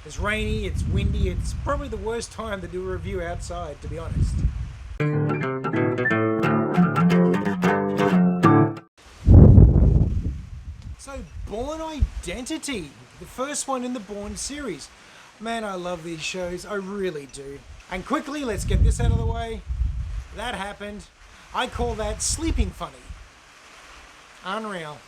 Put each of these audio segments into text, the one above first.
It's rainy, it's windy, it's probably the worst time to do a review outside, to be honest. So, Bourne Identity, the first one in the Bourne series. Man, I love these shows, I really do. And quickly, let's get this out of the way. That happened. I call that sleeping funny. Unreal.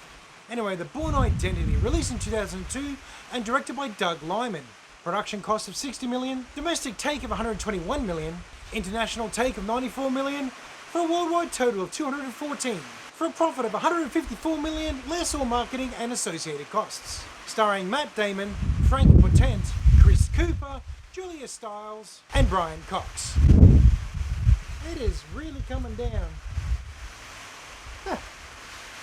Anyway, the Bourne Identity, released in 2002 and directed by Doug Liman. Production cost of $60 million, domestic take of $121 million, international take of $94 million, for a worldwide total of $214 million, for a profit of $154 million, less all marketing and associated costs. Starring Matt Damon, Frank Potent, Chris Cooper, Julia Stiles, and Brian Cox. It is really coming down.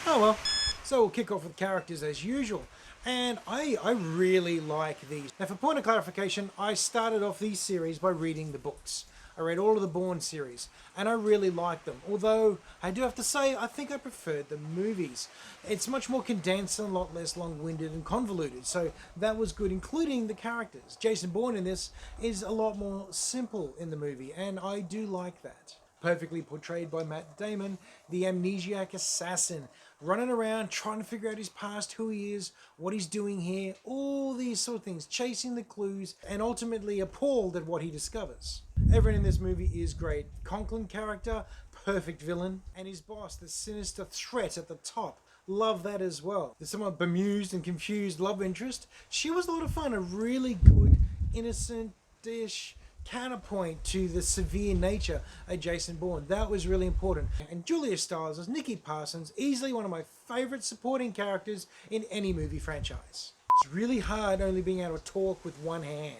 Oh well. So we'll kick off with characters as usual. And I really like these. Now for point of clarification, I started off these series by reading the books. I read all of the Bourne series, and I really liked them. Although, I do have to say, I think I preferred the movies. It's much more condensed and a lot less long-winded and convoluted, so that was good, including the characters. Jason Bourne in this is a lot more simple in the movie, and I do like that. Perfectly portrayed by Matt Damon, the amnesiac assassin, running around trying to figure out his past, who he is, what he's doing here, all these sort of things, chasing the clues, and ultimately appalled at what he discovers. Everyone in this movie is great. Conklin character, perfect villain, and his boss, the sinister threat at the top. Love that as well. The somewhat bemused and confused love interest. She was a lot of fun, a really good, innocent-ish counterpoint to the severe nature of Jason Bourne. That was really important. And Julia Stiles as Nikki Parsons, easily one of my favourite supporting characters in any movie franchise. It's really hard only being able to talk with one hand.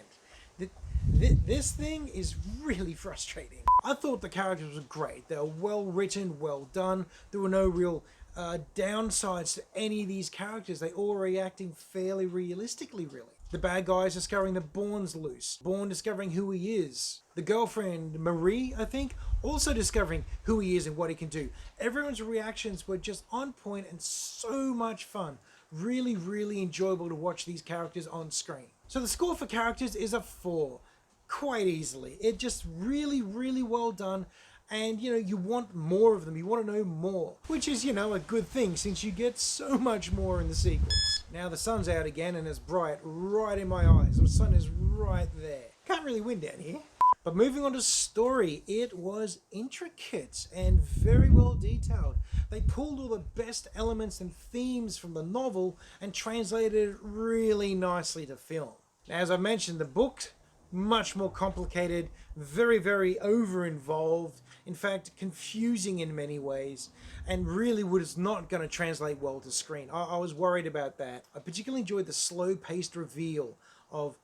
This thing is really frustrating. I thought the characters were great. They were well written, well done. There were no real downsides to any of these characters. They all were reacting fairly realistically, really. The bad guys discovering that Bourne's loose. Bourne discovering who he is. The girlfriend, Marie, I think, also discovering who he is and what he can do. Everyone's reactions were just on point and so much fun. Really, really enjoyable to watch these characters on screen. So the score for characters is a 4. Quite easily. It just really, really well done. And, you want more of them. You want to know more. Which is, a good thing since you get so much more in the sequels. Now the sun's out again and it's bright right in my eyes. The sun is right there. Can't really win down here. But moving on to story, it was intricate and very well detailed. They pulled all the best elements and themes from the novel and translated it really nicely to film. Now, as I mentioned, the book, much more complicated, very, very over-involved, in fact, confusing in many ways, and really was not going to translate well to screen. I was worried about that. I particularly enjoyed the slow-paced reveal of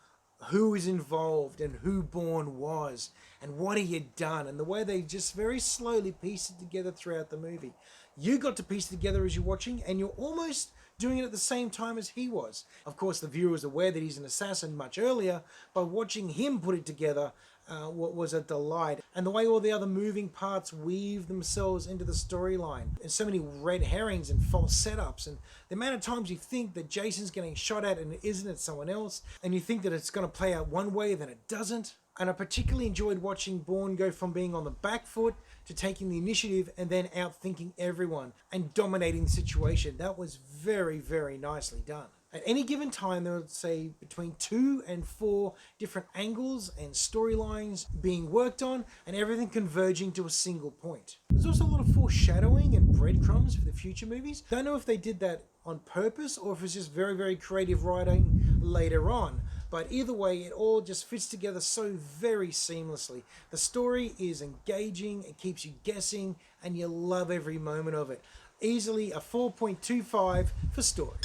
who is involved and who Bourne was and what he had done, and the way they just very slowly pieced it together throughout the movie. You got to piece it together as you're watching, and you're almost doing it at the same time as he was. Of course, the viewer is aware that he's an assassin much earlier, but watching him put it together was a delight. And the way all the other moving parts weave themselves into the storyline. And so many red herrings and false setups. And the amount of times you think that Jason's getting shot at and it isn't, it's someone else. And you think that it's going to play out one way, then it doesn't. And I particularly enjoyed watching Bourne go from being on the back foot to taking the initiative and then outthinking everyone and dominating the situation. That was very, very nicely done. At any given time, there would say between 2 and 4 different angles and storylines being worked on, and everything converging to a single point. There's also a lot of foreshadowing and breadcrumbs for the future movies. Don't know if they did that on purpose or if it's just very, very creative writing later on. But either way, it all just fits together so very seamlessly. The story is engaging, it keeps you guessing, and you love every moment of it. Easily a 4.25 for story.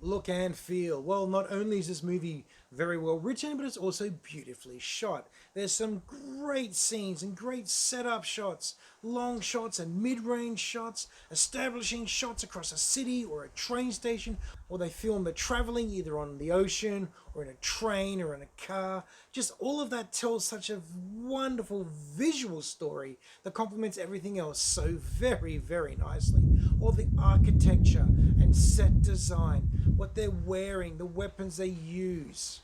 Look and feel. Well, not only is this movie very well written, but it's also beautifully shot. There's some great scenes and great setup shots, long shots and mid-range shots, establishing shots across a city or a train station, or they film the traveling either on the ocean or in a train or in a car. Just all of that tells such a wonderful visual story that complements everything else so very, very nicely. All the architecture and set design, what they're wearing, the weapons they use.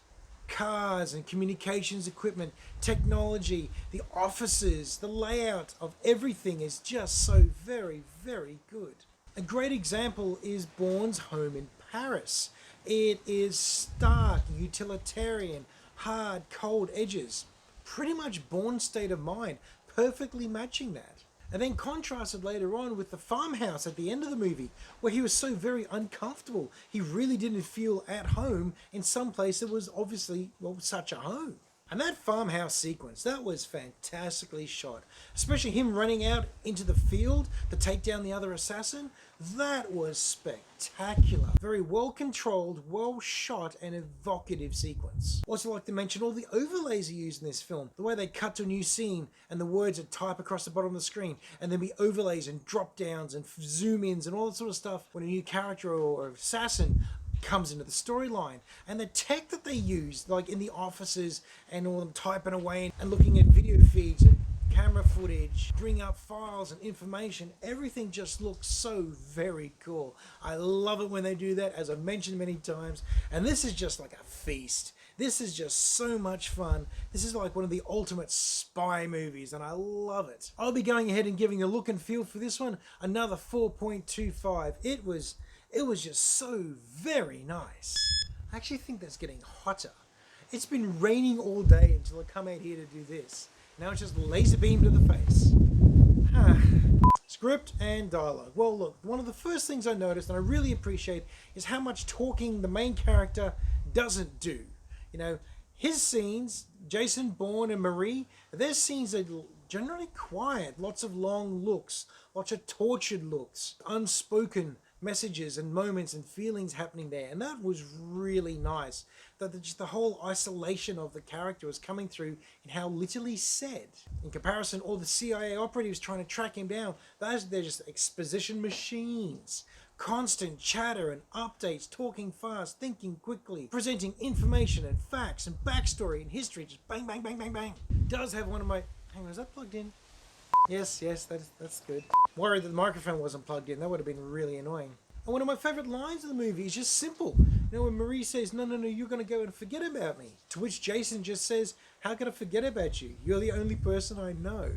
cars and communications equipment, technology, the offices, the layout of everything is just so very, very good. A great example is Bourne's home in Paris. It is stark, utilitarian, hard, cold edges. Pretty much Bourne's state of mind, perfectly matching that. And then contrasted later on with the farmhouse at the end of the movie, where he was so very uncomfortable. He really didn't feel at home in some place that was obviously, well, such a home. And that farmhouse sequence, that was fantastically shot. Especially him running out into the field to take down the other assassin. That was spectacular. Very well controlled, well shot, and evocative sequence. Also like to mention all the overlays are used in this film. The way they cut to a new scene and the words are typed across the bottom of the screen, and then be overlays and drop downs and zoom ins and all that sort of stuff when a new character or assassin comes into the storyline. And the tech that they use, like in the offices and all them typing away and looking at video feeds and camera footage, bring up files and information, everything just looks so very cool. I love it when they do that, as I've mentioned many times, and this is just like a feast. This is just so much fun. This is like one of the ultimate spy movies, and I love it. I'll be going ahead and giving a look and feel for this one another 4.25. It was just so very nice. I actually think that's getting hotter. It's been raining all day until I come out here to do this. Now it's just laser beam to the face. Script and dialogue. Well, look, one of the first things I noticed, and I really appreciate, is how much talking the main character doesn't do. You know, his scenes, Jason Bourne and Marie, their scenes are generally quiet. Lots of long looks, lots of tortured looks, unspoken messages and moments and feelings happening there, and that was really nice. That just the whole isolation of the character was coming through in how little he said. In comparison, all the CIA operatives trying to track him down, they're just exposition machines. Constant chatter and updates, talking fast, thinking quickly, presenting information and facts and backstory and history, just bang, bang, bang, bang, bang. Does have one of my... Hang on, is that plugged in? Yes, that's good. Worried that the microphone wasn't plugged in. That would have been really annoying. And one of my favourite lines of the movie is just simple. You know, when Marie says, no, you're going to go and forget about me. To which Jason just says, how can I forget about you? You're the only person I know.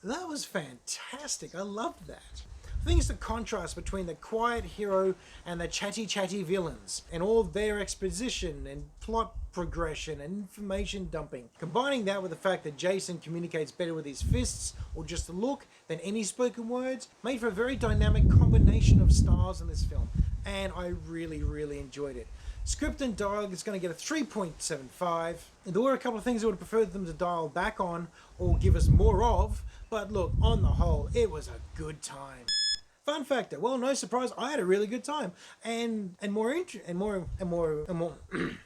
That was fantastic. I loved that. I think it's the contrast between the quiet hero and the chatty villains, and all their exposition and plot progression and information dumping. Combining that with the fact that Jason communicates better with his fists or just a look than any spoken words, made for a very dynamic combination of styles in this film, and I really enjoyed it. Script and dialogue is going to get a 3.75. There were a couple of things I would have preferred them to dial back on or give us more of, but look, on the whole, it was a good time. Fun factor. Well, no surprise, I had a really good time, and more.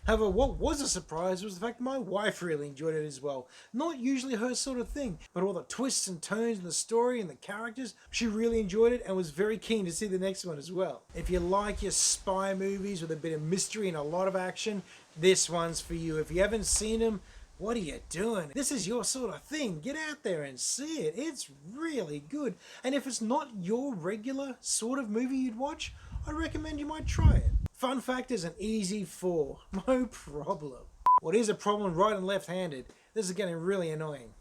However, what was a surprise was the fact that my wife really enjoyed it as well. Not usually her sort of thing, but all the twists and turns in the story and the characters, she really enjoyed it and was very keen to see the next one as well. If you like your spy movies with a bit of mystery and a lot of action, this one's for you. If you haven't seen them, what are you doing? This is your sort of thing. Get out there and see it. It's really good. And if it's not your regular sort of movie you'd watch, I recommend you might try it. Fun fact is an easy 4. No problem. What is a problem right and left-handed? This is getting really annoying.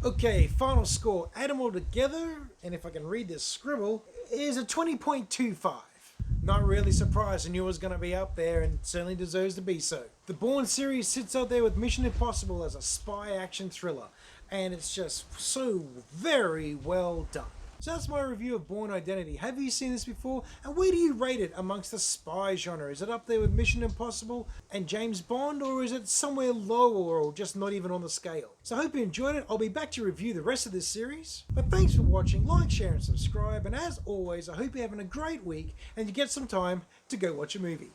Okay, final score. Add them all together, and if I can read this scribble, is a 20.25. Not really surprised, I knew it was going to be up there, and certainly deserves to be so. The Bourne series sits out there with Mission Impossible as a spy action thriller, and it's just so very well done. So that's my review of Bourne Identity. Have you seen this before? And where do you rate it amongst the spy genre? Is it up there with Mission Impossible and James Bond, or is it somewhere lower or just not even on the scale? So I hope you enjoyed it. I'll be back to review the rest of this series. But thanks for watching. Like, share and subscribe. And as always, I hope you're having a great week and you get some time to go watch a movie.